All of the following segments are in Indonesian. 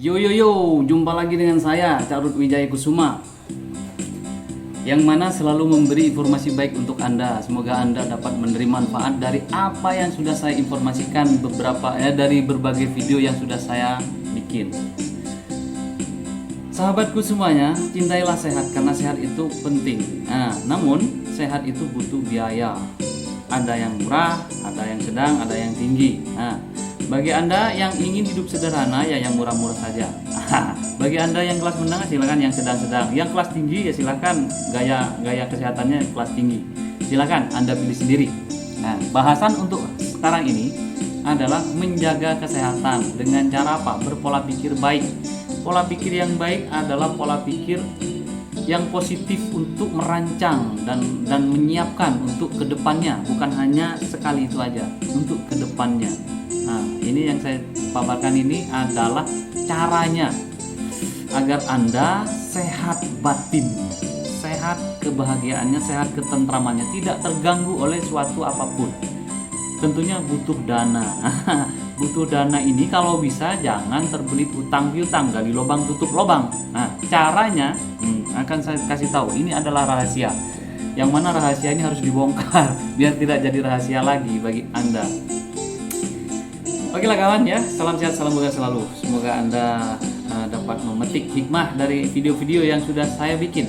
Yo, jumpa lagi dengan saya Carut Wijaya Kusuma, yang mana selalu memberi informasi baik untuk Anda. Semoga Anda dapat menerima manfaat dari apa yang sudah saya informasikan dari berbagai video yang sudah saya bikin. Sahabatku semuanya, cintailah sehat karena sehat itu penting. Namun sehat itu butuh biaya. Ada yang murah, ada yang sedang, ada yang tinggi. Bagi Anda yang ingin hidup sederhana, ya yang murah-murah saja. Bagi Anda yang kelas menengah, silakan yang sedang-sedang. Yang kelas tinggi, ya silakan gaya kesehatannya kelas tinggi. Silakan Anda pilih sendiri. Bahasan untuk sekarang ini adalah menjaga kesehatan dengan cara apa? Berpola pikir baik. Pola pikir yang baik adalah pola pikir yang positif untuk merancang dan menyiapkan untuk kedepannya, bukan hanya sekali itu aja, untuk kedepannya. Ini yang saya paparkan ini adalah caranya agar Anda sehat batin, sehat kebahagiaannya, sehat ketentramannya, tidak terganggu oleh suatu apapun. Tentunya butuh dana. Butuh dana ini kalau bisa jangan terbelit utang piutang, gali lubang tutup lubang. Caranya akan saya kasih tahu. Ini adalah rahasia. Yang mana rahasia ini harus dibongkar biar tidak jadi rahasia lagi bagi Anda. Oke lah kawan ya, salam sehat, salam bahagia selalu. Semoga Anda dapat memetik hikmah dari video-video yang sudah saya bikin.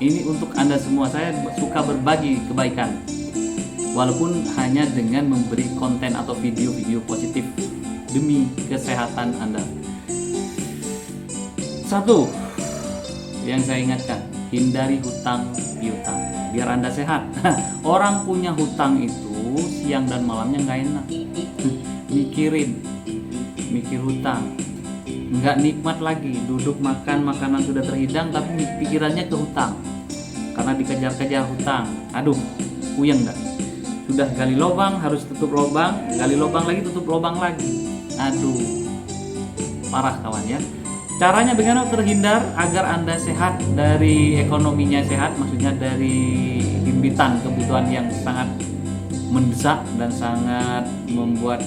Ini untuk Anda semua, saya suka berbagi kebaikan. Walaupun hanya dengan memberi konten atau video-video positif demi kesehatan Anda. Satu, yang saya ingatkan, hindari hutang piutang biar Anda sehat. Orang punya hutang itu siang dan malamnya nggak enak. Mikir hutang, nggak nikmat lagi, duduk makan makanan sudah terhidang tapi pikirannya ke hutang karena dikejar-kejar hutang. Aduh, puyeng dah. Sudah gali lubang harus tutup lubang, gali lubang lagi tutup lubang lagi. Aduh, parah kawan ya. Caranya bagaimana terhindar agar Anda sehat, dari ekonominya sehat, maksudnya dari himpitan kebutuhan yang sangat mendesak dan sangat membuat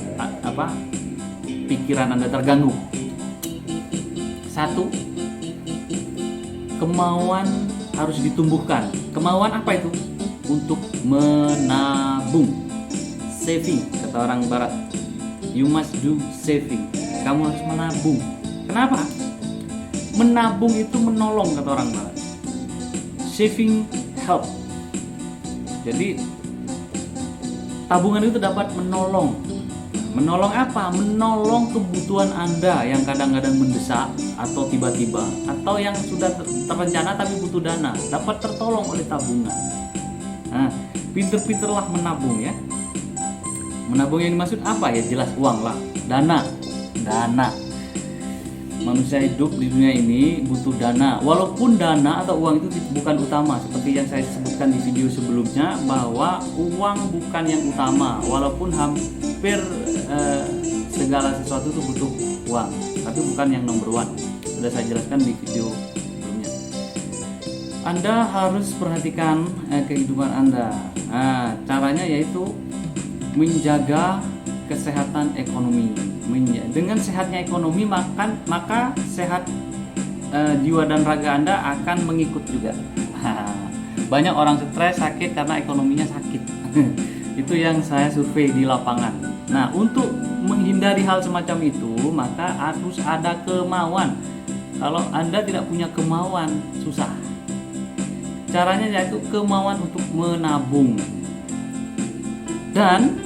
pikiran Anda terganggu. Satu, kemauan harus ditumbuhkan. Kemauan apa itu? Untuk menabung, saving, kata orang barat. You must do saving. Kamu harus menabung. Kenapa? Menabung itu menolong, kata orang barat. Saving help. Jadi tabungan itu dapat menolong. Menolong apa? Menolong kebutuhan Anda yang kadang-kadang mendesak atau tiba-tiba, atau yang sudah terencana tapi butuh dana, dapat tertolong oleh tabungan. Pinter-pinterlah menabung ya. Menabung yang dimaksud apa ya? Jelas uang lah, dana. Manusia hidup di dunia ini butuh dana. Walaupun dana atau uang itu bukan utama, seperti yang saya sebutkan di video sebelumnya, bahwa uang bukan yang utama. Walaupun hampir segala sesuatu itu butuh uang, tapi bukan yang nomor one. Sudah saya jelaskan di video sebelumnya. Anda harus perhatikan kehidupan Anda. Caranya yaitu menjaga kesehatan ekonomi. Dengan sehatnya ekonomi, maka sehat jiwa dan raga Anda akan mengikut juga. Banyak orang stres, sakit karena ekonominya sakit. Itu yang saya survei di lapangan. Nah, untuk menghindari hal semacam itu, maka harus ada kemauan. Kalau Anda tidak punya kemauan, susah. Caranya yaitu kemauan untuk menabung. Dan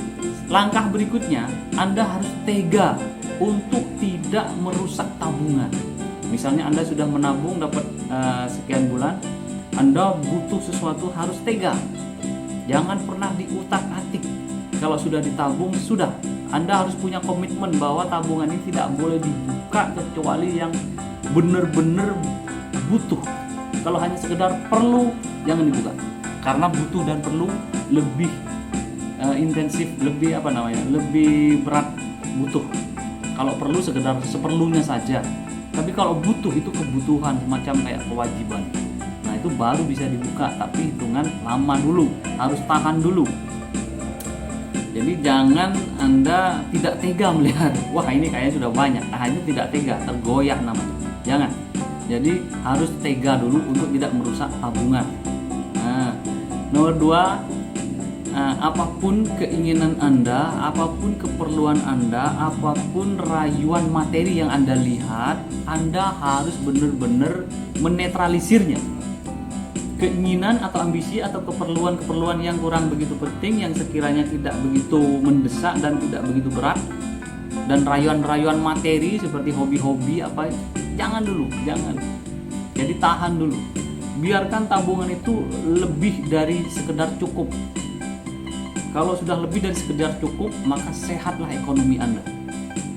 langkah berikutnya, Anda harus tega untuk tidak merusak tabungan. Misalnya Anda sudah menabung dapat sekian bulan, Anda butuh sesuatu, harus tega. Jangan pernah diutak-atik. Kalau sudah ditabung, sudah. Anda harus punya komitmen bahwa tabungan ini tidak boleh dibuka kecuali yang benar-benar butuh. Kalau hanya sekedar perlu, jangan dibuka. Karena butuh dan perlu lebih intensif, lebih lebih berat butuh. Kalau perlu sekedar seperlunya saja. Tapi kalau butuh itu kebutuhan, semacam kayak kewajiban. Nah, itu baru bisa dibuka, tapi hitungan lama dulu, harus tahan dulu. Jadi jangan Anda tidak tega melihat, wah ini kayaknya sudah banyak, itu tidak tega, tergoyah namanya. Jangan. Jadi harus tega dulu untuk tidak merusak tabungan. Nah, nomor 2, apapun keinginan Anda, apapun keperluan Anda, apapun rayuan materi yang Anda lihat, Anda harus benar-benar menetralisirnya. Keinginan atau ambisi atau keperluan-keperluan yang kurang begitu penting, yang sekiranya tidak begitu mendesak dan tidak begitu berat, dan rayuan-rayuan materi seperti hobi-hobi apa, jangan dulu, jangan. Jadi tahan dulu. Biarkan tabungan itu lebih dari sekedar cukup. Kalau sudah lebih dari sekedar cukup, maka sehatlah ekonomi Anda.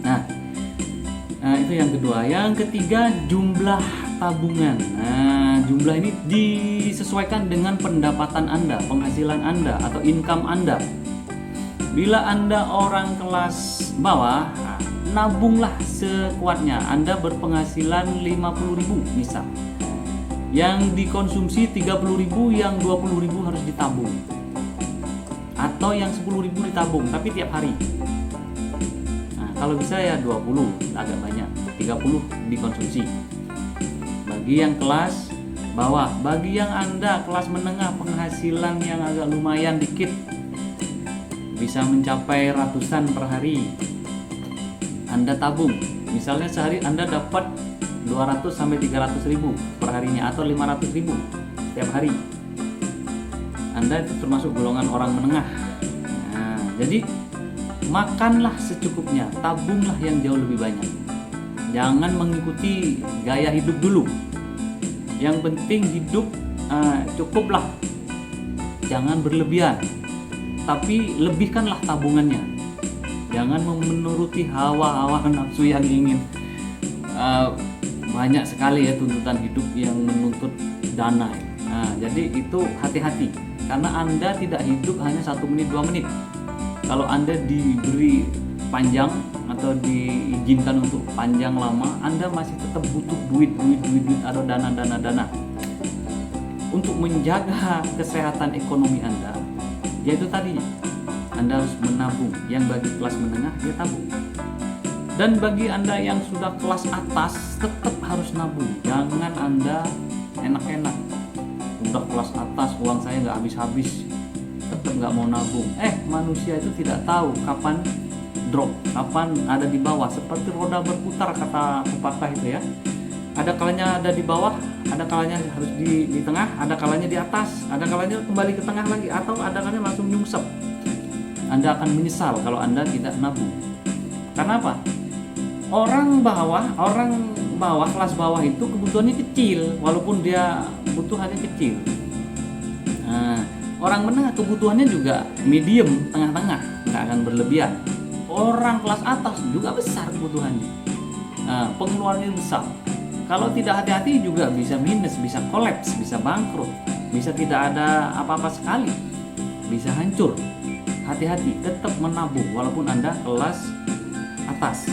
Nah, itu yang kedua. Yang ketiga, jumlah tabungan. Nah, jumlah ini disesuaikan dengan pendapatan Anda, penghasilan Anda atau income Anda. Bila Anda orang kelas bawah, nabunglah sekuatnya. Anda berpenghasilan 50.000 misal. Yang dikonsumsi 30.000, yang 20.000 harus ditabung. Atau yang 10.000 ditabung, tapi tiap hari. Nah, kalau bisa ya 20, agak banyak. 30 dikonsumsi. Bagi yang kelas bawah, bagi yang Anda kelas menengah, penghasilan yang agak lumayan dikit, bisa mencapai ratusan per hari, Anda tabung. Misalnya sehari Anda dapat 200 sampai 300.000 per harinya atau 500.000 tiap hari. Anda itu termasuk golongan orang menengah. Nah, jadi makanlah secukupnya, tabunglah yang jauh lebih banyak. Jangan mengikuti gaya hidup dulu. Yang penting hidup cukuplah, jangan berlebihan, tapi lebihkanlah tabungannya. Jangan menuruti hawa-hawa nafsu yang ingin banyak sekali ya tuntutan hidup yang menuntut dana. Nah, jadi itu hati-hati, karena Anda tidak hidup hanya 1 menit 2 menit. Kalau Anda diberi panjang atau diizinkan untuk panjang lama, Anda masih tetap butuh duit atau dana. Untuk menjaga kesehatan ekonomi Anda, yaitu tadinya Anda harus menabung. Yang bagi kelas menengah, dia tabung. Dan bagi Anda yang sudah kelas atas, tetap harus nabung. Jangan Anda enak-enak, udah kelas atas, uang saya nggak habis-habis, tetap nggak mau nabung. Manusia itu tidak tahu kapan drop, kapan ada di bawah. Seperti roda berputar, kata pepatah itu ya. Ada kalanya ada di bawah, ada kalanya harus di tengah, ada kalanya di atas, ada kalanya kembali ke tengah lagi, atau ada kalanya langsung nyungsep. Anda akan menyesal kalau Anda tidak nabung. Karena apa? Orang bawah, kelas bawah itu kebutuhannya kecil, walaupun dia kebutuhannya kecil. Nah, orang menengah kebutuhannya juga medium, tengah-tengah, nggak akan berlebihan. Orang kelas atas juga besar kebutuhannya, pengeluarannya besar. Kalau tidak hati-hati juga bisa minus, bisa kolaps, bisa bangkrut, bisa tidak ada apa-apa sekali, bisa hancur. Hati-hati, tetap menabung walaupun Anda kelas atas.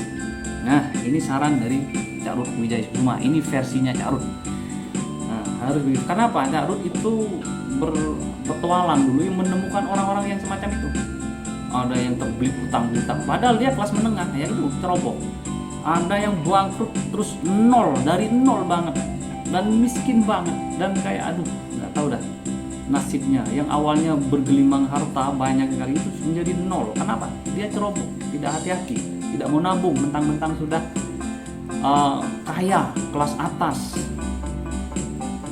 Nah, ini saran dari Cak Ruth Wijaya Sukma. Ini versinya Cak Ruth. Nah, harus begitu. Kenapa? Cak Ruth itu berpetualang dulu yang menemukan orang-orang yang semacam itu. Ada yang terbelit utang-utang, padahal dia kelas menengah, ya itu ceroboh. Ada yang bangkrut terus dari nol banget, dan miskin banget, dan kayak aduh, nggak tahu dah nasibnya. Yang awalnya bergelimang harta banyak sekali itu menjadi nol. Kenapa? Dia ceroboh, tidak hati-hati, tidak mau nabung, mentang-mentang sudah kaya, kelas atas.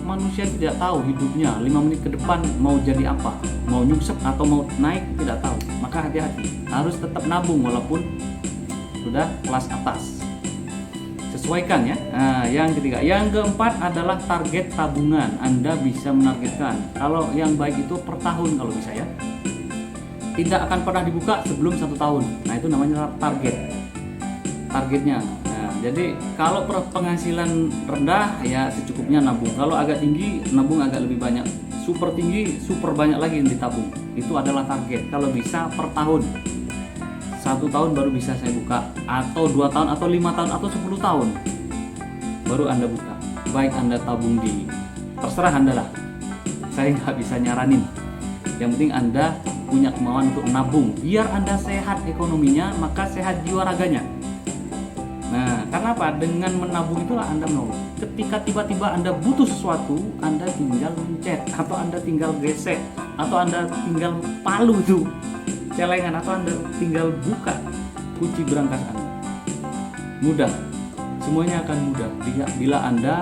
Manusia tidak tahu hidupnya 5 menit ke depan mau jadi apa, mau nyungsep atau mau naik, tidak tahu. Maka hati-hati, harus tetap nabung walaupun sudah kelas atas. Sesuaikan ya. Nah, yang ketiga, yang keempat adalah target tabungan. Anda bisa menargetkan. Kalau yang baik itu per tahun kalau bisa ya. Tidak akan pernah dibuka sebelum 1 tahun. Nah, itu namanya targetnya. Nah, jadi kalau penghasilan rendah ya secukupnya nabung. Kalau agak tinggi, nabung agak lebih banyak. Super tinggi, super banyak lagi yang ditabung. Itu adalah target. Kalau bisa per tahun. 1 tahun baru bisa saya buka, atau 2 tahun, atau 5 tahun, atau 10 tahun baru Anda buka. Baik Anda tabung terserah Anda lah. Saya nggak bisa nyaranin. Yang penting Anda punya kemauan untuk nabung. Biar Anda sehat ekonominya, maka sehat jiwa raganya. Nah, karena apa? Dengan menabung itulah Anda menolong. Ketika tiba-tiba Anda butuh sesuatu, Anda tinggal mencet, atau Anda tinggal gesek, atau Anda tinggal palu itu celengan, atau Anda tinggal buka kunci berangkas Anda. Mudah, semuanya akan mudah bila Anda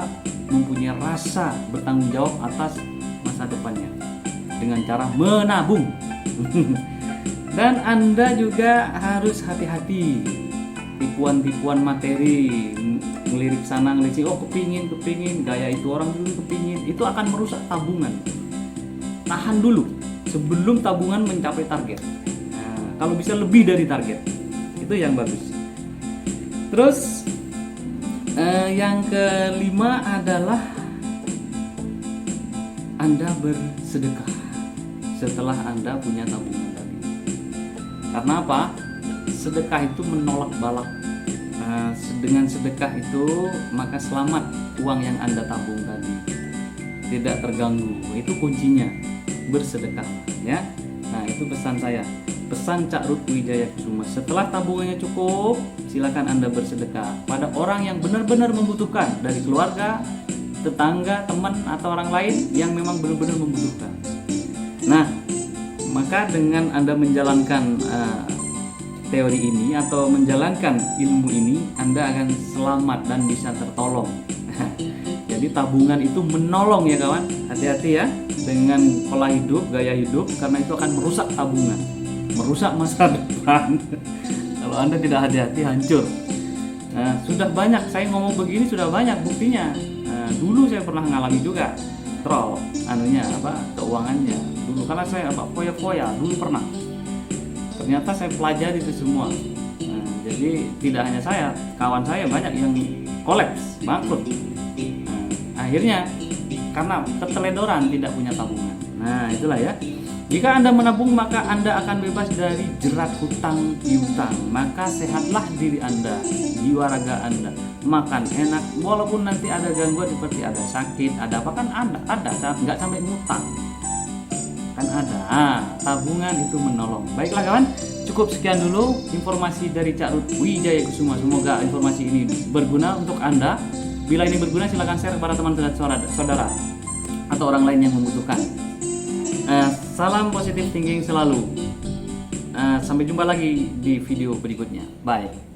mempunyai rasa bertanggung jawab atas masa depannya dengan cara menabung. Dan Anda juga harus hati-hati tipuan-tipuan materi, ngelirik sana ngelirik sini, oh kepingin gaya itu orang dulu kepingin, itu akan merusak tabungan. Tahan dulu sebelum tabungan mencapai target. Nah, kalau bisa lebih dari target, itu yang bagus. Terus yang kelima adalah Anda bersedekah setelah Anda punya tabungan tadi. Karena apa? Sedekah itu menolak balak. Dengan sedekah itu maka selamat uang yang Anda tabung tadi, tidak terganggu. Itu kuncinya, bersedekah ya. Nah, itu pesan saya, pesan Cak Ruth Wijaya Kusuma. Setelah tabungannya cukup, silakan Anda bersedekah pada orang yang benar-benar membutuhkan, dari keluarga, tetangga, teman, atau orang lain yang memang benar-benar membutuhkan. Nah, maka dengan Anda menjalankan teori ini atau menjalankan ilmu ini, Anda akan selamat dan bisa tertolong. Jadi tabungan itu menolong ya kawan. Hati-hati ya dengan pola hidup, gaya hidup, karena itu akan merusak tabungan, merusak masa depan. Kalau Anda tidak hati-hati, hancur. Nah, sudah banyak saya ngomong begini, sudah banyak buktinya. Dulu saya pernah mengalami juga troll keuangannya dulu, karena saya foya-foya dulu pernah. Ternyata saya pelajari itu semua. Nah, jadi tidak hanya saya, kawan saya banyak yang kolaps, bangkrut. Nah, akhirnya karena keteledoran, tidak punya tabungan. Nah, itulah ya. Jika Anda menabung, maka Anda akan bebas dari jerat hutang piutang. Maka sehatlah diri Anda, jiwa raga Anda. Makan enak, walaupun nanti ada gangguan seperti ada sakit, ada apa kan ada saat nggak sampai ngutang. Kan ada. Tabungan itu menolong. Baiklah kawan, cukup sekian dulu informasi dari Cak Ruth Wijaya Kusuma. Semoga informasi ini berguna untuk Anda. Bila ini berguna, silakan share kepada teman saudara atau orang lain yang membutuhkan. Salam positive thinking selalu. Sampai jumpa lagi di video berikutnya. Bye.